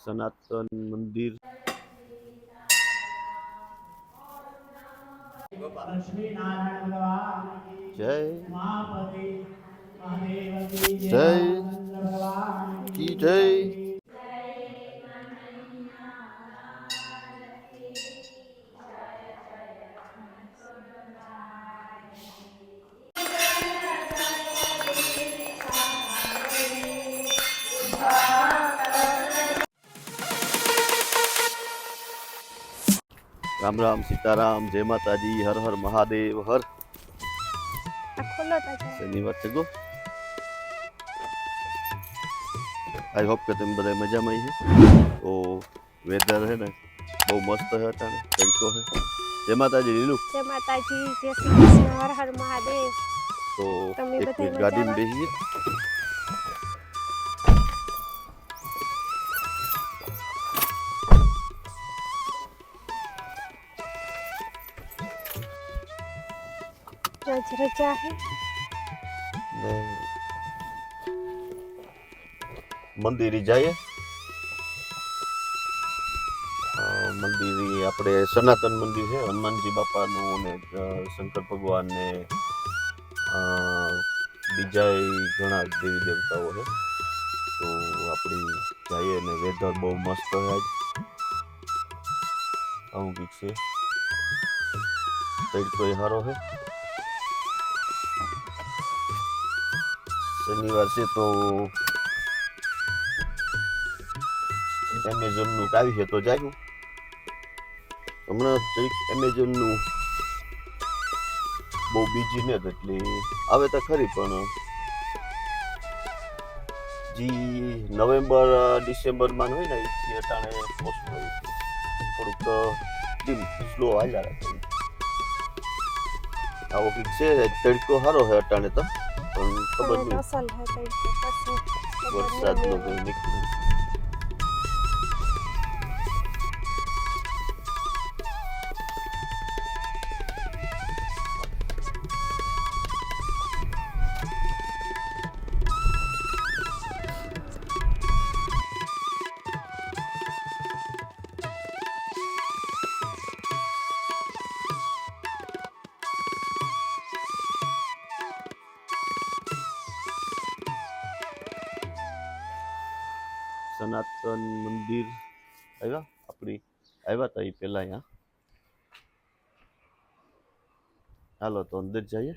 સનાતન મંદિર જય જય કી જય राम राम सीताराम जय माता जी हर हर महादेव हर शनिवार से गो आई होप कि तुम बड़े मजा में ही है। तो वेदर है ना बहुत मस्त है अटाणे तड़को है। जय माता जी लीलू जय माता जी जय श्री कृष्ण हर हर महादेव। तो તમે एक બધાય मिनट गाड़ी में મજામાં? बेहिए। રજ રજા હે ને મંદિરે જઈએ। મંદિર આપણે સનાતન મંદિર છે હનુમાનજી બાપાનું અને શંકર ભગવાન ને બીજા ઘણા દેવી દેવતાઓ છે। તો આપણે જઈએ ને વેધર બહુ મસ્ત છે આજ આવું કંઈક છે તડકો સારો છે। શનિવાર છે તો એમેઝોનનું આવી છે તો જાયું હમણાં જરીક એમેઝોનનું બહુ બીજી ને એટલે આવે તો ખરી પણ જે નવેમ્બર ડિસેમ્બરમાં હોય ને એ અટાણે ઓછું હોય થોડુંક ડીમ સ્લો હાલ્યા રાખે આવો કંઈક છે તડકો સારો છે અટાણે તો પણ ખબર નહીં અસલ હે તડકો પછી વરસાદનો કંઈ નીકળ્યું સનાતન મંદિર આવ્યા આપણી આવ્યા હતા એ પહેલાં અહીંયા હાલો તો અંદર જઈએ।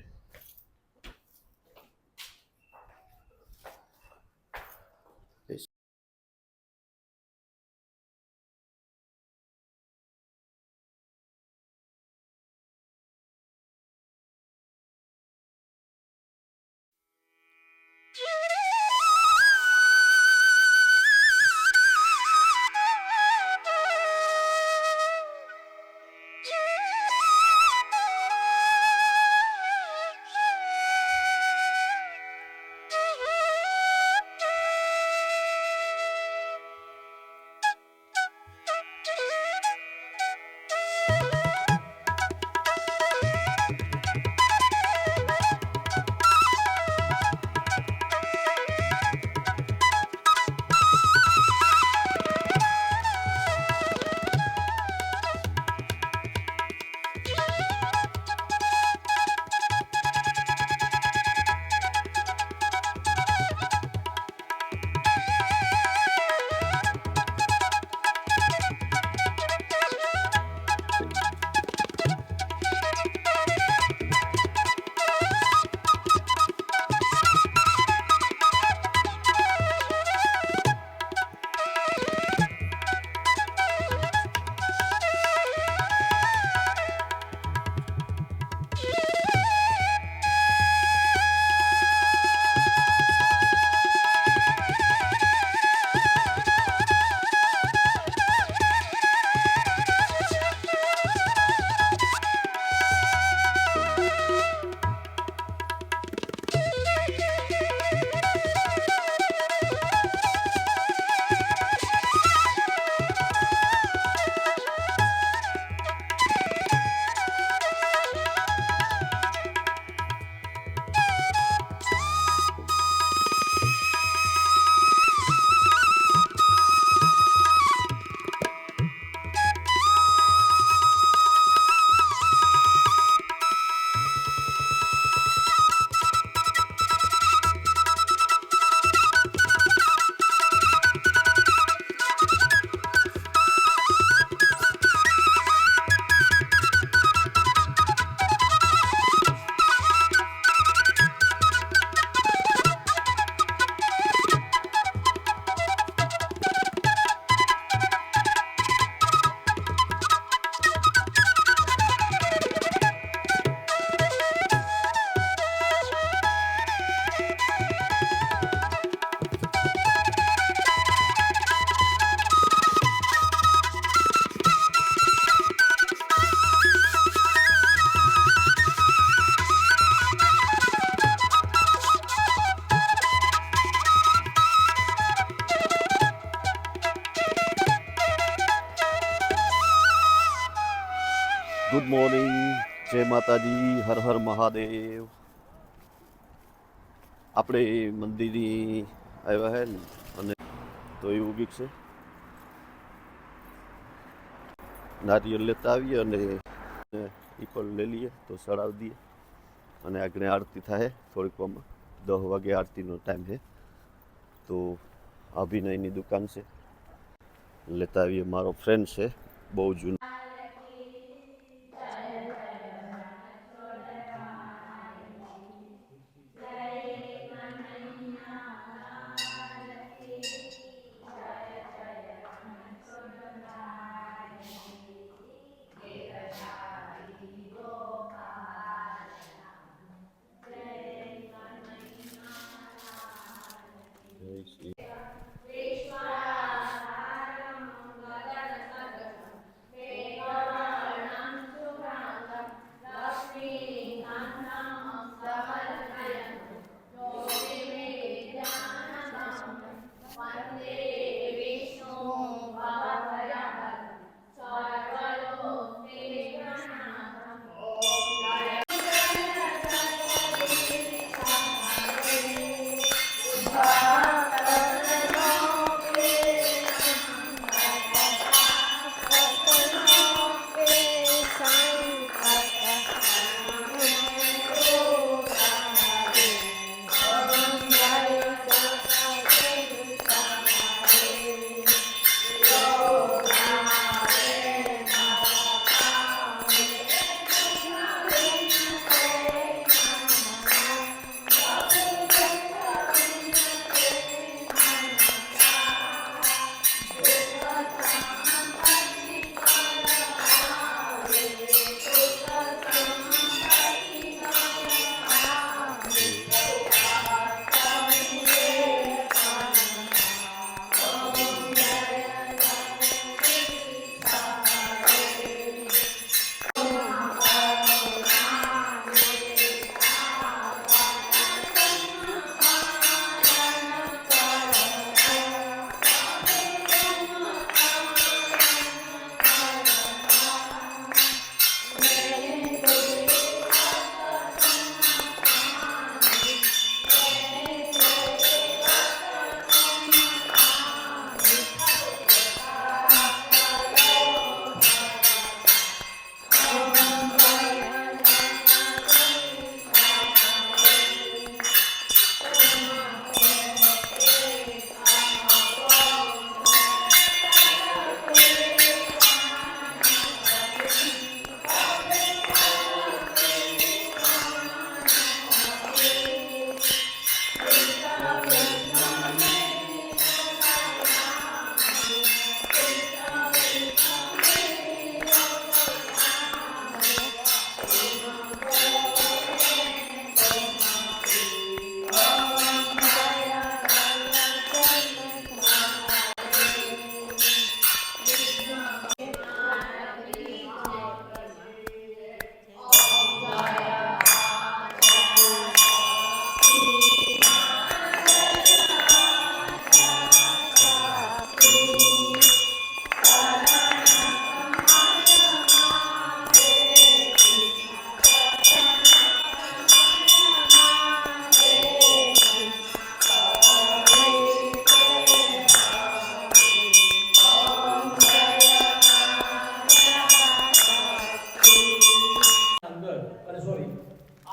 ગુડ મોર્નિંગ, જય માતાજી, હર હર મહાદેવ. આપણે મંદિરની આવ્યા હે ને અને તો એ ઉગી છે નારિયેળ લેતા આવીએ અને એ પણ લઈ લઈએ તો ચડાવી દઈએ અને આગળ આરતી થાય થોડીક વારમાં 10 વાગે આરતીનો ટાઈમ છે તો અભિનયની દુકાન છે લેતા આવીએ. મારો ફ્રેન્ડ છે બહુ જૂનો. જય શ્રી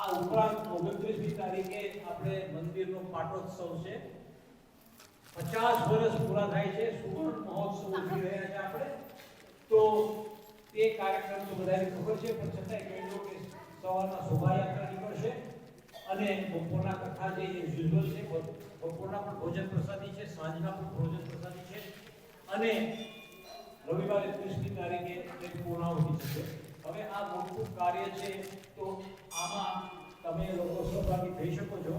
આ ઉપરાંત 29મી તારીખે આપણે મંદિરનો પાટોત્સવ છે. 50 વર્ષ પૂરા થાય છે, સુવર્ણ મહોત્સવ ઉજવી રહ્યા છે આપણે. તો તે કાર્યક્રમ તો બધાને ખબર છે, પણ છતાંય કહી દો કે સવારના શોભાયાત્રા નીકળશે અને બપોરના કથા જે યુઝ્યુઅલ છે, બપોરના પણ ભોજન પ્રસાદી છે, સાંજના પણ ભોજન પ્રસાદી છે અને રવિવારે 30મી તારીખે તે પૂર્ણાહુતિ છે. હવે આ મોટું કાર્ય છે તો આમાં તમે લોકો સહભાગી થઈ શકો છો.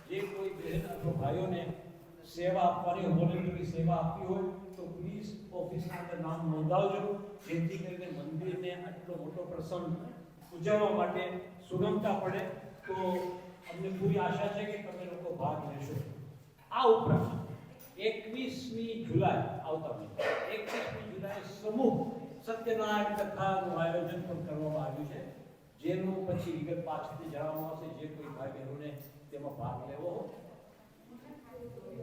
જે કોઈ બહેન અથવા ભાઈઓને સેવા આપવાની વોલન્ટરી સેવા આપવી હોય તો પ્લીઝ ઓફિસના અંદર નામ નોંધાવજો, જેથી કરીને મંદિરને આટલો મોટો પ્રસંગ ઉજવવા માટે સુગમતા પડે. તો અમને પૂરી આશા છે કે તમે લોકો ભાગ લેશો. આ ઉપરાંત 21મી જુલાઈ આવતા મહિને 21મી જુલાઈ સમૂહ સત્યનારાયણ કથાનું આયોજન પણ કરવામાં આવ્યું છે, જેનું પછી વિગત પાછળથી જણાવવામાં આવશે. જે કોઈ ભાઈ બહેનોને તેમાં ભાગ લેવો હોય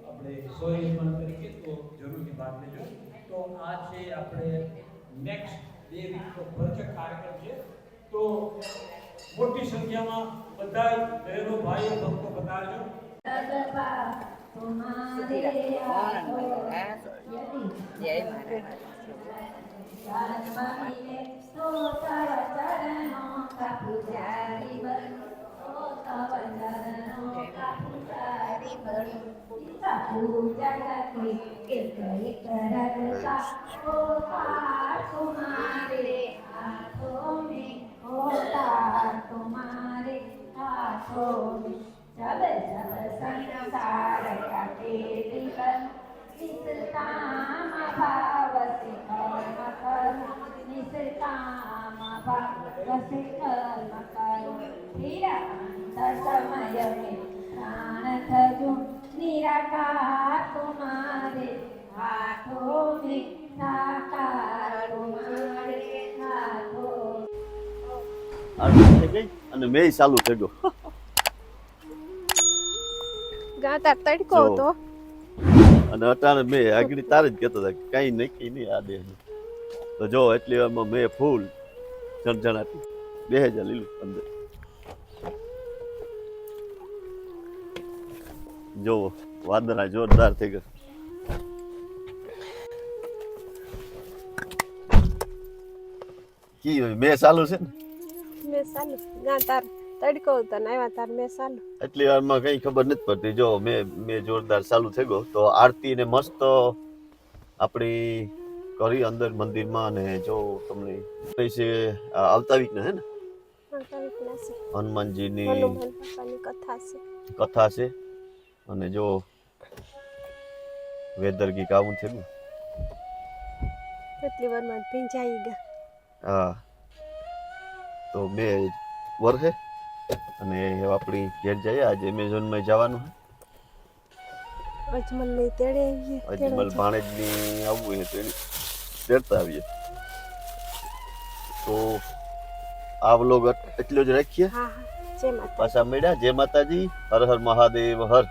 આપણે સોયજમાન તરીકે તો જરૂરથી ભાગ લેજો. તો આ છે આપણે નેક્સ્ટ 2 વીકનો ભરચક કાર્યક્રમ છે. તો મોટી સંખ્યામાં બધા બહેનો ભાઈઓ ભક્તો પધારજો. तुम्हारे हाथों में जब जब संसार काटे जीवन निष्काम भाव से कर्म करो, निष्काम भाव से कर्म करो, फिर अंत समय में प्राण तजो निराकार तुम्हारे हाथों में साकार तुम्हारे हाथों. આરતી થઈ ગઈ અને મેં ચાલુ થઈ ગયો. ગાતા તડકો જો. હતો. અને અટાણે મેં આગળ તારે જ કહેતો હતા કે કઈ નક્કી નહીં આ દેહ. તો જો એટલી વારમાં મેં ફૂલ જણજણાટી 2000 લીલું અંદર. જો વાદળા જોરદાર થઈ ગયા. કી હોય મેં ચાલુ છે ને મેં ચાલુ ગાતા તડકો હતો ને આવ્યા તાર મેં ચાલુ. એટલી વારમાં કઈ ખબર નથી પડતી. જો મેં જોરદાર ચાલુ થઈ ગયો. તો આરતી ને મસ્ત આપણી કરી અંદર મંદિરમાં. અને જો તમને છે આવતા વીક હે ને હનુમાનજીની હનુમાન બાપાની કથા છે. કથા છે. અને જો વેધર ગીક આવું થયું. એટલી વારમાં ભીંજાઈ ગયા. હા તો બે વર્ષે અને આપણી ઘેર જઈએ. આજે એમેઝોનમાં જવાનું અજમલ ને તેડે આવીએ. છે. અજમલ ભાણેજની આવવું છે તો એની તેડતા આવીએ. તો આ વ્લોગ એટલો જ રાખીએ. હા હા જય માતા. પાછા મળ્યા. જય માતાજી. હર હર મહાદેવ હર.